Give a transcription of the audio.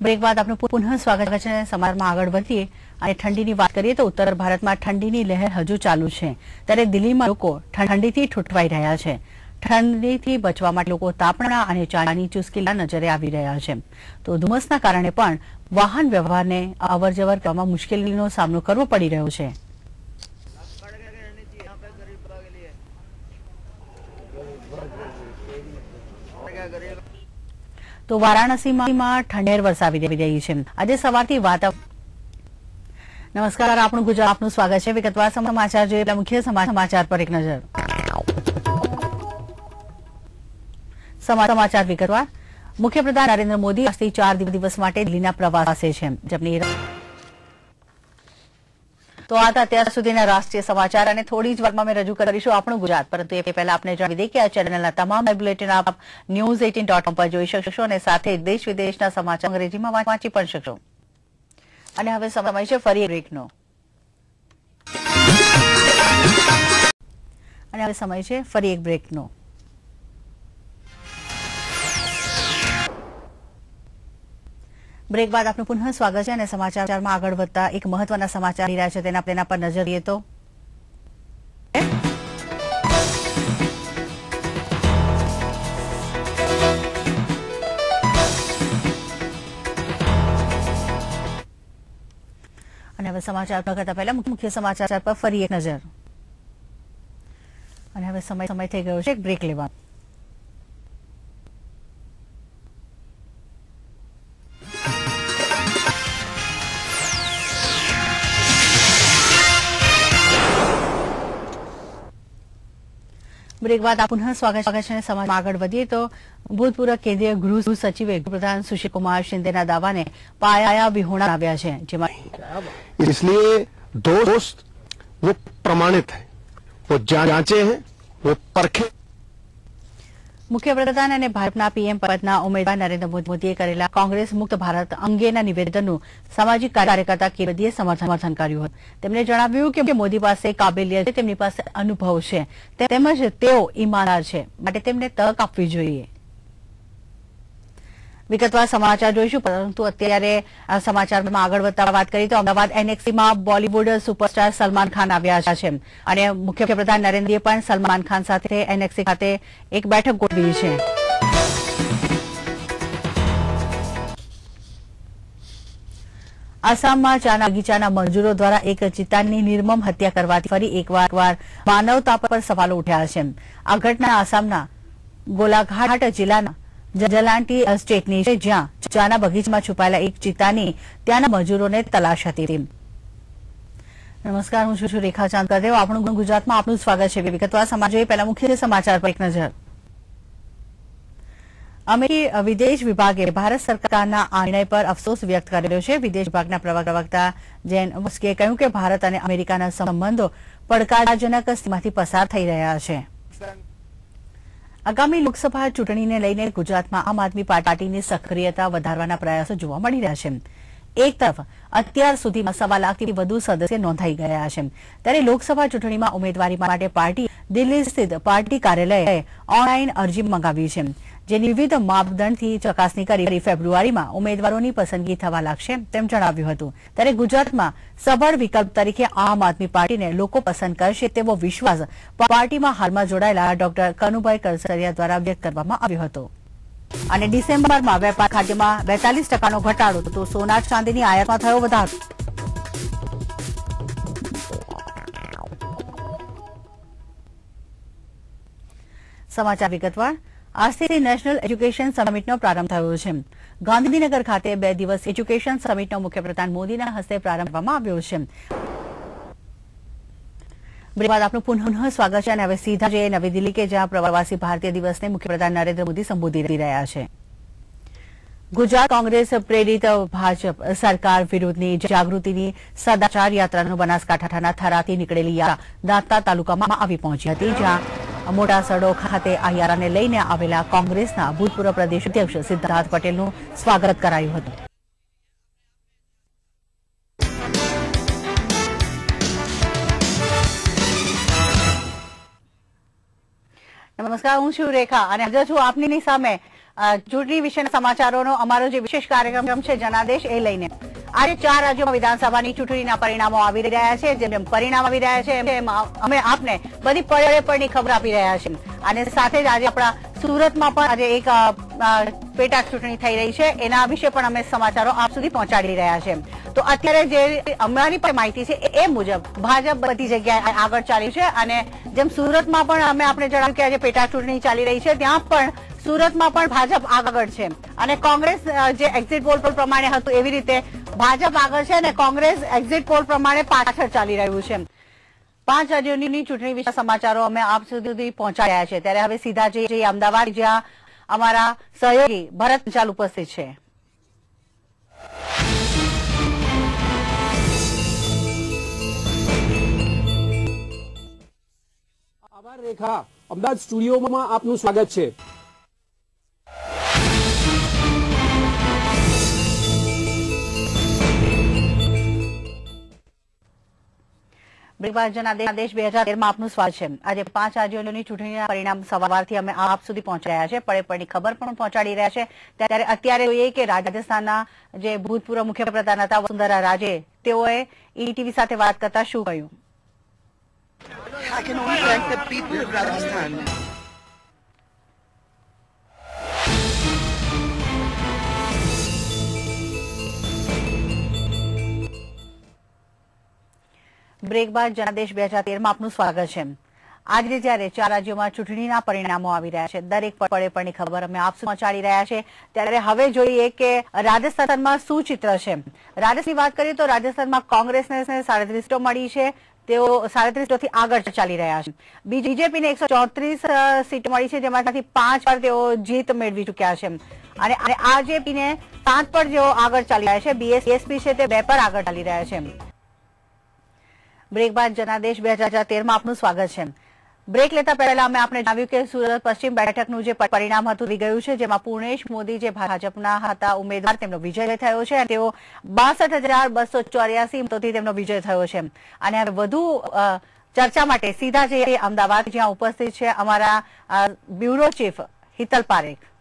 Break બાદ આપનું પુનઃ સ્વાગત છે। સમાચારમાં આગળ વધીએ અને ઠંડીની વાત કરીએ તો ઉત્તર ભારતમાં ઠંડીની લહેર હજુ ચાલુ છે, ત્યારે દિલ્હીમાં લોકો ઠંડીથી ઠૂંઠવાઈ રહ્યા છે। ઠંડીથી બચવા માટે લોકો તાપણા અને ચાની ચુસ્કીલા નજરે આવી રહ્યા છે, તો ધુમ્મસના કારણે પણ વાહન વ્યવહારને અવરજવર કરવામાં મુશ્કેલીનો સામનો કરવો પડી રહ્યો છે। તો વારાણસીમાં ઠંડેર વરસાવી રહી છે। આજે સવારથી નમસ્કાર, આપણું ગુજરાત આપનું સ્વાગત છે। વિગતવાર સમાચાર જોઈએ પહેલા મુખ્ય સમાચાર પર એક નજર। સમાચાર વિગતવાર। મુખ્યપ્રધાન નરેન્દ્ર મોદી આજથી 4 દિવસ માટે દિલ્હીના પ્રવાસે છે, જેમની તો આ અત્યાર સુધીના રાષ્ટ્રીય સમાચાર અને થોડી જ વારમાં અમે રજૂ કરીશું આપણું ગુજરાત, પરંતુ એ પહેલા આપણે જણાવી દઈએ કે આ ચેનલના તમામ બુલેટિન આપ news18.com પર જોઈ શકશો અને સાથે દેશ વિદેશના સમાચાર અંગ્રેજીમાં વાંચી પણ શકશો। અને હવે સમય છે ફરી બ્રેકનો। બ્રેક બાદ આપનું પુનઃ સ્વાગત છે અને સમાચારમાં આગળ વધતા એક મહત્વના સમાચાર આવી રહ્યા છે, તેના પર નજર કરીએ તો અને હવે સમાચાર કરતા પહેલા મુખ્ય સમાચાર પર ફરી એક નજર। અને હવે સમય થઈ ગયો છે એક બ્રેક લેવાનો। બ્રેક બાદ પુનઃ સ્વાગત છે। સમાચારમાં આગળ વધીએ તો ભૂતપૂર્વ કેન્દ્રીય ગૃહ સચિવે ગૃહપ્રધાન સુशील कुमार शिंदेના દાવાને પાયા વિહોણા આવ્યા છે, જેમાં इसलिए दोस्त वो प्रमाणित है, वो जांचे हैं, वो परखे। મુખ્યપ્રધાન અને ભાજપના પીએમ પદના ઉમેદવાર નરેન્દ્ર મોદીએ કરેલા કોંગ્રેસ મુક્ત ભારત અંગેના નિવેદનનું સામાજિક કાર્યકર્તા કેબદીએ સમર્થન કર્યું હતું। તેમણે જણાવ્યું કે મોદી પાસે કાબેલિયત છે, તેમની પાસે અનુભવ છે, તેમજ તેઓ ઈમાનદાર છે, માટે તેમને તક આપવી જોઈએ। વિગતવાર સમાચાર જોઈશું, પરંતુ અત્યારે આ સમાચારમાં આગળ વધતા વાત કરીએ તો અમદાવાદ એનેક્સીમાં બોલીવુડ સુપરસ્ટાર સલમાન ખાન આવ્યા છે અને મુખ્યપ્રધાન નરેન્દ્ર મોદીએ પણ સલમાન ખાન સાથે એનેક્સી ખાતે એક બેઠક ગોઠવી છે। આસામમાં ચાના બગીચાના મજૂરો દ્વારા એક ચિત્તાની નિર્મમ હત્યા કરવાથી ફરી એકવાર માનવતા પર સવાલો ઉઠ્યા છે। આ ઘટના આસામના ગોલાઘાટ જિલ્લાના જલાંટી સ્ટેટની છે, જ્યાં ચાના બગીચામાં છુપાયેલા એક ચિત્તાની ત્યાંના મજૂરોને તલાશ હતી। નમસ્કાર, હું છું રેખા ચાંદકરદેવ, આપણું ગુજરાતમાં આપનું સ્વાગત છે। વિગતવાર સમાચાર જોઈએ પહેલા મુખ્ય સમાચાર પર એક નજર। અમેરિકી વિદેશ વિભાગે ભારત સરકારના આ નિર્ણય પર અફસોસ વ્યક્ત કર્યો છે। વિદેશ વિભાગના પ્રવક્તા જેન મુસ્કે કહ્યું કે ભારત અને અમેરિકાના સંબંધો પડકારજનક સ્થિતિમાંથી પસાર થઈ રહ્યા છે। આગામી લોકસભા ચૂંટણીને લઈને ગુજરાતમાં આમ આદમી પાર્ટીની સક્રિયતા વધારવાના પ્રયાસો જોવા મળી રહ્યા છે। એક તરફ અત્યાર સુધીમાં 1.25 લાખથી વધુ સદસ્ય નોંધાઈ ગયા છે, ત્યારે લોકસભા ચૂંટણીમાં ઉમેદવારી માટે પાર્ટી દિલ્હી સ્થિત પાર્ટી કાર્યાલયે ઓનલાઈન અરજી મંગાવી છે, જેની વિવિધ માપદંડથી ચકાસણી કરી ફેબ્રુઆરીમાં ઉમેદવારોની પસંદગી થવા લાગશે તેમ જણાવ્યું હતું। ત્યારે ગુજરાતમાં સબળ વિકલ્પ તરીકે આમ આદમી પાર્ટીને લોકો પસંદ કરશે તેવો વિશ્વાસ પાર્ટીમાં હાલમાં જોડાયેલા ડોક્ટર કનુભાઈ કલસરિયા દ્વારા વ્યક્ત કરવામાં આવ્યો હતો। અને ડિસેમ્બરમાં વેપાર ખાદ્યમાં 42% ઘટાડો, તો સોના ચાંદીની આયાતમાં થયો વધારો। સમાચાર વિગતવાર। આજથી નેશનલ એજ્યુકેશન સમિટનો પ્રારંભ થયો છે। ગાંધીનગર ખાતે 2 દિવસ એજ્યુકેશન સમિટનો મુખ્યપ્રધાન મોદીના હસ્તે પ્રારંભ કરવામાં આવ્યો છે। બ્રેક બાદ આપનું પુનઃ સ્વાગત છે અને હવે સીધા જઈએ નવી દિલ્હી કે જ્યાં પ્રવાસી ભારતીય દિવસને મુખ્યપ્રધાન નરેન્દ્ર મોદી સંબોધી રહ્યા છે। ગુજરાત કોંગ્રેસ પ્રેરિત ભાજપ સરકાર વિરુદ્ધની જાગૃતિની સદાચાર યાત્રાનું બનાસકાંઠાના થરાથી નીકળેલી યાત્રા દાંતા તાલુકામાં આવી પહોંચી હતી, જ્યાં મોટા સડો ખાતે આ યાત્રાને લઈને આવેલા કોંગ્રેસના ભૂતપૂર્વ પ્રદેશ અધ્યક્ષ સિદ્ધાર્થ પટેલનું સ્વાગત કરાયું હતું। નમસ્કાર, હું છું રેખા અને આજે છું આપની સામે ચૂંટણી વિશેના સમાચારોનો અમારો જે વિશેષ કાર્યક્રમ છે જનાદેશ એ લઈને આજે 4 રાજ્યોમાં વિધાનસભાની ચૂંટણીના પરિણામો આવી રહ્યા છે. જેમ પરિણામ આવી રહ્યા છે એમ અમે આપને બધી પળે ખબર આપી રહ્યા છે. અને સાથે જ આજે આપણા સુરતમાં પણ આજે એક પેટા ચૂંટણી થઈ રહી છે, એના વિશે પણ અમે સમાચારો આપ સુધી પહોંચાડી રહ્યા છે. તો અત્યારે જે અમારી પાસે માહિતી છે એ મુજબ ભાજપ બધી જગ્યાએ આગળ ચાલ્યું છે. અને જેમ સુરતમાં પણ આપણે જણાવ્યું કે આજે પેટા ચૂંટણી ચાલી રહી છે, ત્યાં પણ સુરતમાં પણ ભાજપ આગળ છે અને કોંગ્રેસ જે એક્ઝિટ પોલ પ્રમાણે હતું એવી રીતે ભાજપ આગળ છે અને કોંગ્રેસ એક્ઝિટ પોલ પ્રમાણે પાછળ ચાલી રહ્યું છે. 5 રાજ્યોની ચૂંટણી વિશે સમાચારો અમે આપ સુધી પહોંચાડ્યા છે. ત્યારે હવે સીધા જઈએ અમદાવાદ, જ્યાં અમારા સહયોગી ભરત પંચાલ ઉપસ્થિત છે. આભાર રેખા. અમદાવાદ સ્ટુડિયોમાં આપનું સ્વાગત છે. જનાદેશ 2013 આપનું સ્વાગત છે. આજે 5 રાજ્યોની ચૂંટણીના પરિણામ સવારથી અમે આપ સુધી પહોંચી રહ્યા છે, પળે ખબર પણ પહોંચાડી રહ્યા છે. ત્યારે અત્યારે જોઈએ કે રાજસ્થાનના જે ભૂતપૂર્વ મુખ્યપ્રધાન હતા વસુંધરા રાજે, તેઓએ ઈટીવી સાથે વાત કરતા શું કહ્યું? I can only thank the people of Rajasthan. Break બાદ જનાદેશ 2013 આપનું સ્વાગત છે. આજે જ્યારે 4 રાજ્યોમાં ચૂંટણીના પરિણામો આવી રહ્યા છે, દરેક પળે ખબર અમે આપ સુધી પહોંચાડી રહ્યા છે. ત્યારે હવે જોઈએ કે રાજસ્થાનમાં શું ચિત્ર છે. રાજસ્થાનની વાત કરીએ તો રાજસ્થાનમાં કોંગ્રેસને 37 સીટો મળી છે, તેઓ 37 સીટોથી આગળ ચાલી રહ્યા છે. બીજેપીને 134 સીટ મળી છે, જેમાંથી 5 પર તેઓ જીત મેળવી ચૂક્યા છે અને આરજેપીને 7 પર જેઓ આગળ ચાલી રહ્યા છે. બીએસપી છે તે 2 પર આગળ ચાલી રહ્યા છે. બ્રેક બાદ જનાદેશ 2013 આપનું સ્વાગત છે. બ્રેક લેતા પહેલા અમે આપણે જણાવ્યું કે સુરત પશ્ચિમ બેઠકનું જે પરિણામ હતું આવી ગયું છે, જેમાં પૂર્ણેશ મોદી જે ભાજપના હતા ઉમેદવાર, તેમનો વિજય થયો છે. તેઓ 62,284 મતોથી તેમનો વિજય થયો છે. અને વધુ ચર્ચા માટે સીધા જઈએ અમદાવાદ, જ્યાં ઉપસ્થિત છે અમારા બ્યુરો ચીફ હિતલ પારેખ.